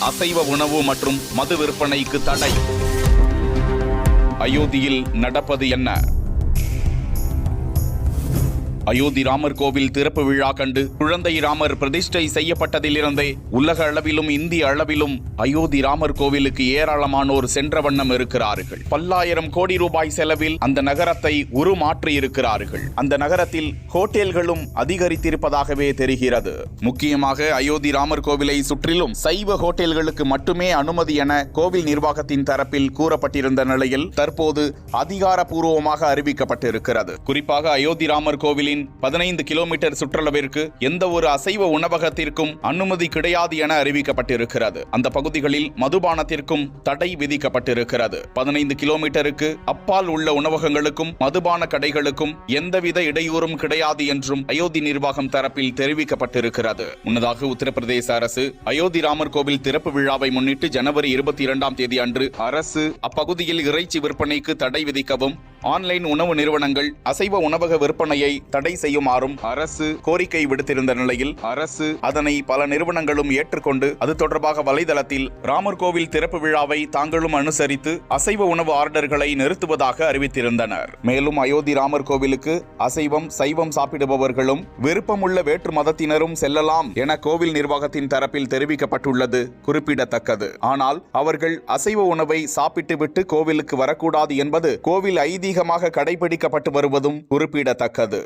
அசைவ உணவு மற்றும் மது விற்பனைக்கு தடை. அயோத்தியில் நடப்பது என்ன? அயோத்தி ராமர் கோவில் திறப்பு விழா கண்டு குழந்தை ராமர் பிரதிஷ்டை செய்யப்பட்டதிலிருந்தே உலக அளவிலும் இந்திய அளவிலும் அயோத்தி ராமர் கோவிலுக்கு ஏராளமானோர் சென்ற வண்ணம் இருக்கிறார்கள். பல்லாயிரம் கோடி ரூபாய் செலவில் அந்த நகரத்தை உருமாற்றி இருக்கிறார்கள். அந்த நகரத்தில் ஹோட்டல்களும் அதிகரித்திருப்பதாகவே தெரிகிறது. முக்கியமாக அயோத்தி ராமர் கோவிலை சுற்றிலும் சைவ ஹோட்டல்களுக்கு மட்டுமே அனுமதி என கோவில் நிர்வாகத்தின் தரப்பில் கூறப்பட்டிருந்த நிலையில் தற்போது அதிகாரப்பூர்வமாக அறிவிக்கப்பட்டிருக்கிறது. குறிப்பாக அயோத்தி ராமர் கோவிலின் 15 கிலோமீட்டர் சுற்றளவிற்கு எந்த ஒரு அசைவ உணவகத்திற்கும் அனுமதி கிடையாது என அறிவிக்கப்பட்டிருக்கிறது. அந்த பகுதிகளில் மதுபானத்திற்கும் தடை விதிக்கப்பட்டிருக்கிறது. 15 கிலோமீட்டருக்கு அப்பால் உள்ள உணவகங்களுக்கும் மதுபான கடைகளுக்கும் எந்தவித இடையூறும் கிடையாது என்றும் அயோத்தி நிர்வாகம் தரப்பில் தெரிவிக்கப்பட்டிருக்கிறது. முன்னதாக உத்தரப்பிரதேச அரசு அயோத்தி ராமர் கோவில் திறப்பு விழாவை முன்னிட்டு ஜனவரி 22ஆம் தேதி அன்று அரசு அப்பகுதியில் இறைச்சி விற்பனைக்கு தடை விதிக்கவும் ஆன்லைன் உணவு நிறுவனங்கள் அசைவ உணவக விற்பனையை தடை செய்யுமாறும் அரசு கோரிக்கை விடுத்திருந்த நிலையில் அரசு அதனை பல நிறுவனங்களும் ஏற்றுக்கொண்டு அது தொடர்பாக வலைதளத்தில் ராமர் கோவில் திறப்பு விழாவை தாங்களும் அனுசரித்து அசைவ உணவு ஆர்டர்களை நிறுத்துவதாக அறிவித்திருந்தனர். மேலும் அயோத்தி ராமர் கோவிலுக்கு அசைவம் சைவம் சாப்பிடுபவர்களும் விருப்பமுள்ள வேற்று மதத்தினரும் செல்லலாம் என கோவில் நிர்வாகத்தின் தரப்பில் தெரிவிக்கப்பட்டுள்ளது குறிப்பிடத்தக்கது. ஆனால் அவர்கள் அசைவ உணவை சாப்பிட்டுவிட்டு கோவிலுக்கு வரக்கூடாது என்பது கோவில் ஐதீகமாக கடைபிடிக்கப்பட்டு வருவதும் குறிப்பிடத்தக்கது.